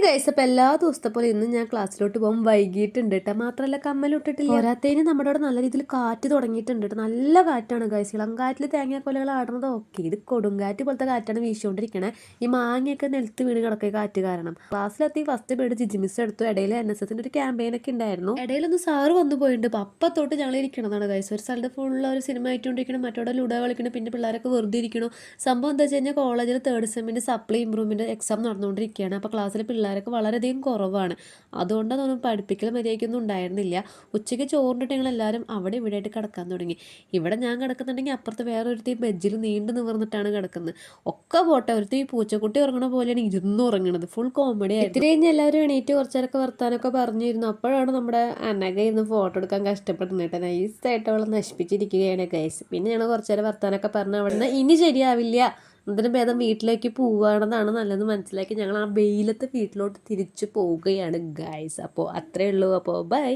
Guys അപ്പോൾ എല്ലാ ദിവസത്തെ പോലെ ഇന്ന് ഞാൻ ക്ലാസ്സിലോട്ട് പോകാൻ വൈകിട്ടുണ്ട് കേട്ടോ. മാത്രമല്ല കമ്മലിട്ടിട്ടില്ല. പോരാത്തതിന് നമ്മുടെ അവിടെ നല്ല രീതിയിൽ കാറ്റ് തുടങ്ങിയിട്ടുണ്ട് കേട്ടോ. നല്ല കാറ്റാണ് ഗൈസ്. ഇളം കാറ്റിൽ തേങ്ങാക്കൊലകൾ ആടുന്നത് ഓക്കെ. ഇത് കൊടുങ്കാറ്റ് പോലത്തെ കാറ്റാണ് വീശുകൊണ്ടിരിക്കണേ. ഈ മാങ്ങയൊക്കെ നിലത്ത് വീണ് കിടക്കുക കാറ്റ് കാരണം. ക്ലാസ്സിലെത്തി ഫസ്റ്റ് പീരീഡ് ജിജി മിസ് എടുത്തു. ഇടയിൽ NSSന്റെ ഒരു ക്യാമ്പയിനൊക്കെ ഉണ്ടായിരുന്നു. ഇടയിലൊന്ന് സാറ് വന്നു പോയിട്ടുണ്ട്. അപ്പോൾ അപ്പത്തൊട്ട് ഞങ്ങൾ ഇരിക്കണതാണ് ഗൈസ്. ഒരു സ്ഥലത്ത് ഫുള്ള് ഒരു സിനിമ ആയിട്ടുകൊണ്ടിരിക്കണം, മറ്റോടെ ലുഡോ കളിക്കണം, പിന്നെ പിള്ളേരൊക്കെ വെറുതെ ഇരിക്കണം. സംഭവം എന്താ വെച്ച് കഴിഞ്ഞാൽ കോളേജിൽ 3rd സെമ്മിൻ്റെ സപ്ലൈ ഇമ്പ്രൂവ്മെൻറ്റ് എക്സാം നടന്നുകൊണ്ടിരിക്കുകയാണ്. അപ്പോൾ ക്ലാസ്സിൽ പിള്ളേരൊക്കെ വളരെയധികം കുറവാണ്. അതുകൊണ്ടാണ് തോന്നുന്നു പഠിപ്പിക്കൽ മര്യാദയ്ക്കൊന്നും ഉണ്ടായിരുന്നില്ല. ഉച്ചയ്ക്ക് ചോറിനിട്ട് ഞങ്ങൾ എല്ലാവരും അവിടെ ഇവിടെ ആയിട്ട് കിടക്കാൻ തുടങ്ങി. ഇവിടെ ഞാൻ കിടക്കുന്നുണ്ടെങ്കിൽ അപ്പുറത്ത് വേറെ ഒരുത്തി ബെഞ്ചിൽ നീണ്ടു നിവർന്നിട്ടാണ് കിടക്കുന്നത്. ഒക്കെ പോട്ടെ, ഒരുത്തി പൂച്ചക്കുട്ടി ഉറങ്ങണ പോലെയാണ് ഇരുന്ന് ഉറങ്ങണത്. ഫുൾ കോമഡി ആയിരുന്നു. ഇത്തിരി കഴിഞ്ഞ് എല്ലാവരും എണീറ്റ് കുറച്ചേരൊക്കെ വർത്താനൊക്കെ പറഞ്ഞിരുന്നു. അപ്പോഴാണ് നമ്മുടെ അനഘ ഇരുന്ന് ഫോട്ടോ എടുക്കാൻ കഷ്ടപ്പെടുന്നത് കേട്ടോ. നൈസായിട്ട് അവളെ നശിപ്പിച്ചിരിക്കുകയാണ് ഗൈസ്. പിന്നെ ഞങ്ങൾ കുറച്ചേരം വർത്താനൊക്കെ പറഞ്ഞ് അവിടെ നിന്ന് ഇനി ശരിയാവില്ല, അതിന് ഭേദം വീട്ടിലേക്ക് പോവുകയാണെന്നാണ് നല്ലത് മനസ്സിലാക്കി ഞങ്ങൾ ആ വെയിലത്ത് വീട്ടിലോട്ട് തിരിച്ചു പോവുകയാണ് ഗൈസ്. അപ്പോൾ അത്രയേ ഉള്ളൂ. അപ്പോൾ ബൈ.